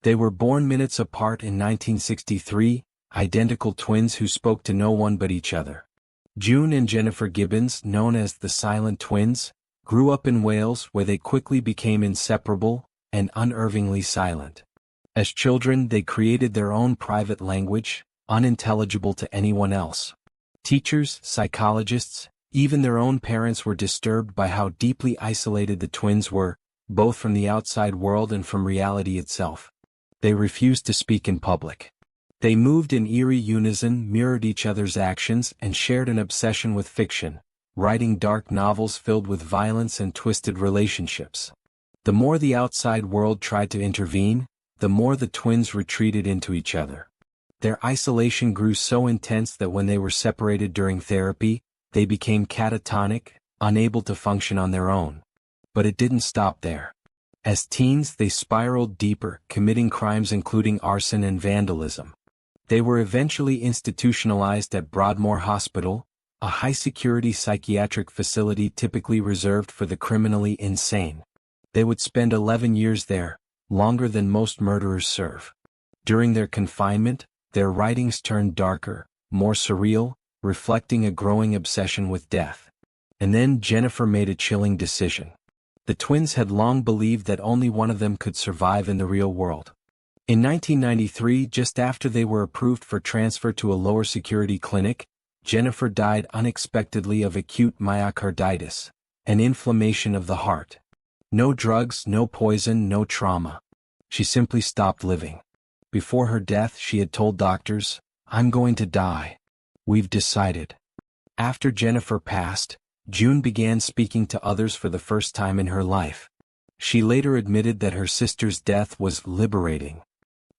They were born minutes apart in 1963, identical twins who spoke to no one but each other. June and Jennifer Gibbons, known as the Silent Twins, grew up in Wales where they quickly became inseparable and unnervingly silent. As children, they created their own private language, unintelligible to anyone else. Teachers, psychologists, even their own parents were disturbed by how deeply isolated the twins were, both from the outside world and from reality itself. They refused to speak in public. They moved in eerie unison, mirrored each other's actions, and shared an obsession with fiction, writing dark novels filled with violence and twisted relationships. The more the outside world tried to intervene, the more the twins retreated into each other. Their isolation grew so intense that when they were separated during therapy, they became catatonic, unable to function on their own. But it didn't stop there. As teens, they spiraled deeper, committing crimes including arson and vandalism. They were eventually institutionalized at Broadmoor Hospital, a high-security psychiatric facility typically reserved for the criminally insane. They would spend 11 years there, longer than most murderers serve. During their confinement, their writings turned darker, more surreal, reflecting a growing obsession with death. And then Jennifer made a chilling decision. The twins had long believed that only one of them could survive in the real world. In 1993, just after they were approved for transfer to a lower security clinic, Jennifer died unexpectedly of acute myocarditis, an inflammation of the heart. No drugs, no poison, no trauma. She simply stopped living. Before her death, she had told doctors, "I'm going to die. We've decided." After Jennifer passed, June began speaking to others for the first time in her life. She later admitted that her sister's death was liberating.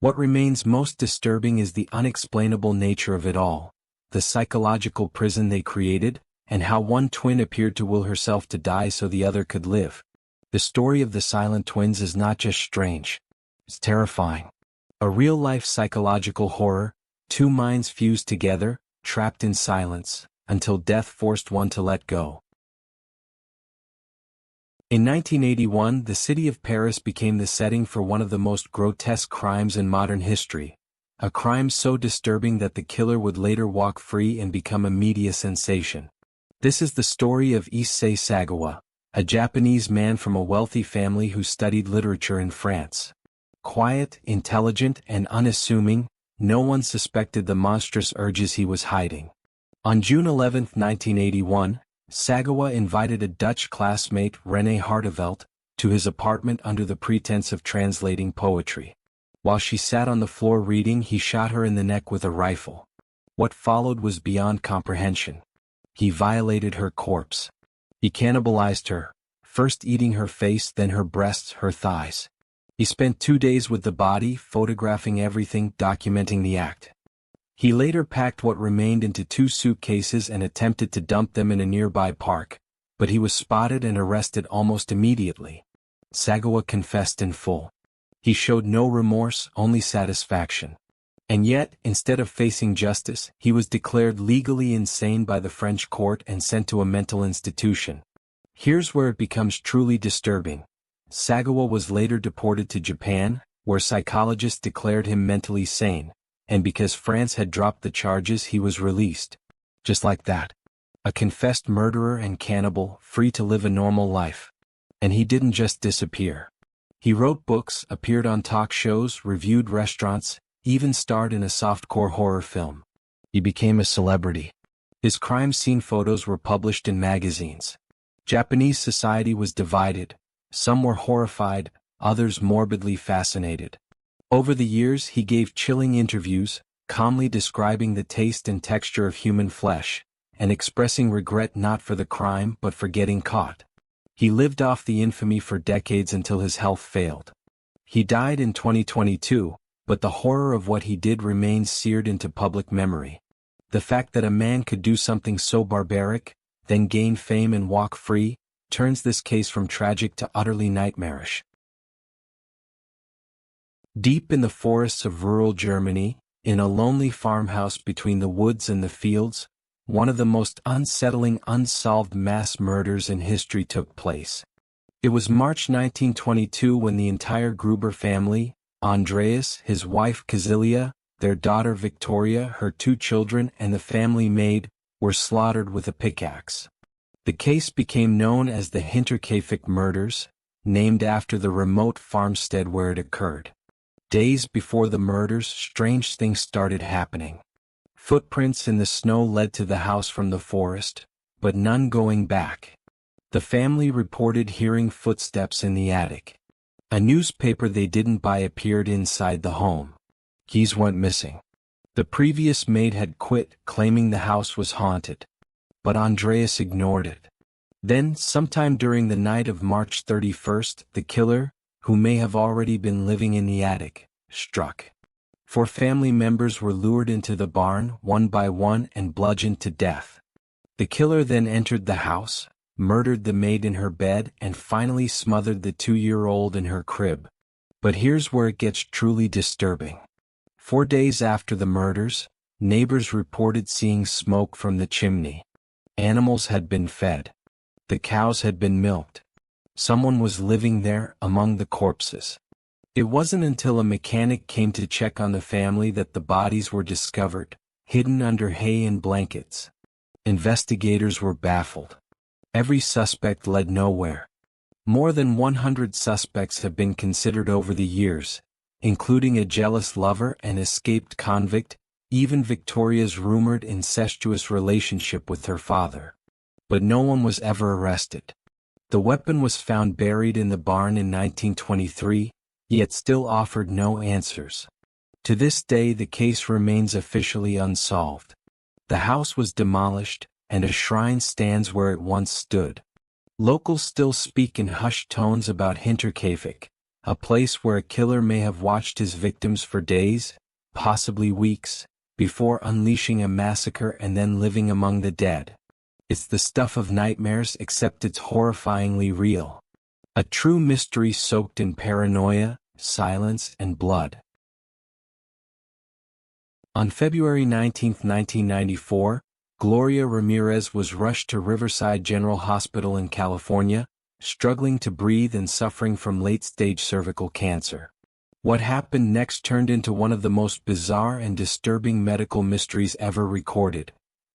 What remains most disturbing is the unexplainable nature of it all, the psychological prison they created, and how one twin appeared to will herself to die so the other could live. The story of the Silent Twins is not just strange. It's terrifying. A real-life psychological horror, two minds fused together, trapped in silence, until death forced one to let go. In 1981, the city of Paris became the setting for one of the most grotesque crimes in modern history, a crime so disturbing that the killer would later walk free and become a media sensation. This is the story of Issei Sagawa, a Japanese man from a wealthy family who studied literature in France. Quiet, intelligent, and unassuming, no one suspected the monstrous urges he was hiding. On June 11, 1981, Sagawa invited a Dutch classmate, René Hartevelt, to his apartment under the pretense of translating poetry. While she sat on the floor reading, he shot her in the neck with a rifle. What followed was beyond comprehension. He violated her corpse. He cannibalized her, first eating her face, then her breasts, her thighs. He spent 2 days with the body, photographing everything, documenting the act. He later packed what remained into 2 suitcases and attempted to dump them in a nearby park, but he was spotted and arrested almost immediately. Sagawa confessed in full. He showed no remorse, only satisfaction. And yet, instead of facing justice, he was declared legally insane by the French court and sent to a mental institution. Here's where it becomes truly disturbing. Sagawa was later deported to Japan, where psychologists declared him mentally sane, and because France had dropped the charges, he was released. Just like that. A confessed murderer and cannibal, free to live a normal life. And he didn't just disappear. He wrote books, appeared on talk shows, reviewed restaurants, even starred in a softcore horror film. He became a celebrity. His crime scene photos were published in magazines. Japanese society was divided. Some were horrified, others morbidly fascinated. Over the years, he gave chilling interviews, calmly describing the taste and texture of human flesh, and expressing regret not for the crime but for getting caught. He lived off the infamy for decades until his health failed. He died in 2022, but the horror of what he did remains seared into public memory. The fact that a man could do something so barbaric, then gain fame and walk free, turns this case from tragic to utterly nightmarish. Deep in the forests of rural Germany, in a lonely farmhouse between the woods and the fields, one of the most unsettling unsolved mass murders in history took place. It was March 1922 when the entire Gruber family, Andreas, his wife Kazilia, their daughter Victoria, her 2 children, and the family maid were slaughtered with a pickaxe. The case became known as the Hinterkaifeck murders, named after the remote farmstead where it occurred. Days before the murders, strange things started happening. Footprints in the snow led to the house from the forest, but none going back. The family reported hearing footsteps in the attic. A newspaper they didn't buy appeared inside the home. Keys went missing. The previous maid had quit, claiming the house was haunted. But Andreas ignored it. Then, sometime during the night of March 31st, the killer, who may have already been living in the attic, struck. 4 family members were lured into the barn, one by one, and bludgeoned to death. The killer then entered the house, murdered the maid in her bed, and finally smothered the 2-year-old in her crib. But here's where it gets truly disturbing. 4 days after the murders, neighbors reported seeing smoke from the chimney. Animals had been fed. The cows had been milked. Someone was living there, among the corpses. It wasn't until a mechanic came to check on the family that the bodies were discovered, hidden under hay and blankets. Investigators were baffled. Every suspect led nowhere. More than 100 suspects have been considered over the years, including a jealous lover and escaped convict, even Victoria's rumored incestuous relationship with her father. But no one was ever arrested. The weapon was found buried in the barn in 1923, yet still offered no answers. To this day the case remains officially unsolved. The house was demolished, and a shrine stands where it once stood. Locals still speak in hushed tones about Hinterkaifeck, a place where a killer may have watched his victims for days, possibly weeks, before unleashing a massacre and then living among the dead. It's the stuff of nightmares, except it's horrifyingly real. A true mystery soaked in paranoia, silence, and blood. On February 19, 1994, Gloria Ramirez was rushed to Riverside General Hospital in California, struggling to breathe and suffering from late-stage cervical cancer. What happened next turned into one of the most bizarre and disturbing medical mysteries ever recorded,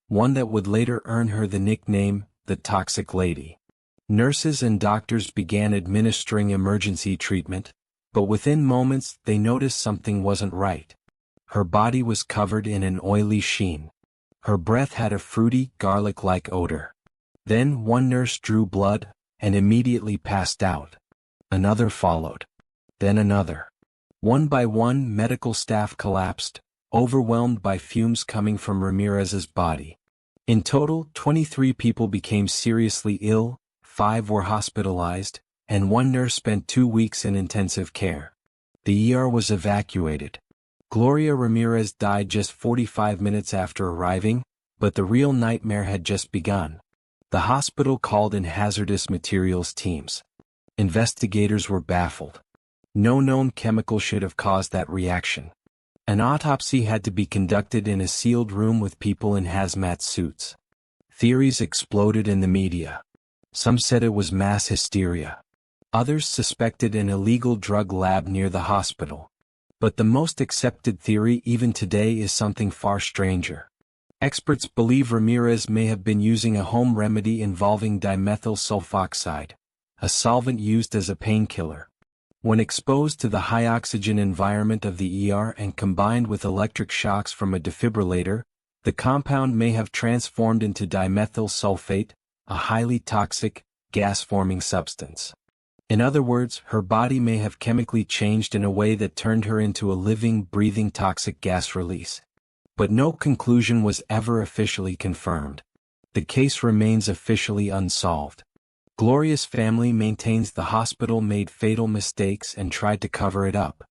one that would later earn her the nickname, the Toxic Lady. Nurses and doctors began administering emergency treatment, but within moments they noticed something wasn't right. Her body was covered in an oily sheen. Her breath had a fruity, garlic-like odor. Then one nurse drew blood, and immediately passed out. Another followed. Then another. One by one, medical staff collapsed, overwhelmed by fumes coming from Ramirez's body. In total, 23 people became seriously ill, 5 were hospitalized, and 1 nurse spent 2 weeks in intensive care. The ER was evacuated. Gloria Ramirez died just 45 minutes after arriving, but the real nightmare had just begun. The hospital called in hazardous materials teams. Investigators were baffled. No known chemical should have caused that reaction. An autopsy had to be conducted in a sealed room with people in hazmat suits. Theories exploded in the media. Some said it was mass hysteria. Others suspected an illegal drug lab near the hospital. But the most accepted theory even today is something far stranger. Experts believe Ramirez may have been using a home remedy involving dimethyl sulfoxide, a solvent used as a painkiller. When exposed to the high-oxygen environment of the ER and combined with electric shocks from a defibrillator, the compound may have transformed into dimethyl sulfate, a highly toxic, gas-forming substance. In other words, her body may have chemically changed in a way that turned her into a living, breathing toxic gas release. But no conclusion was ever officially confirmed. The case remains officially unsolved. Gloria's family maintains the hospital made fatal mistakes and tried to cover it up.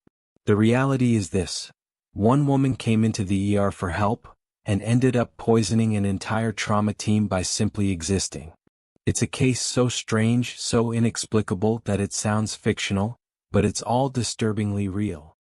The reality is this: one woman came into the ER for help, and ended up poisoning an entire trauma team by simply existing. It's a case so strange, so inexplicable that it sounds fictional, but it's all disturbingly real.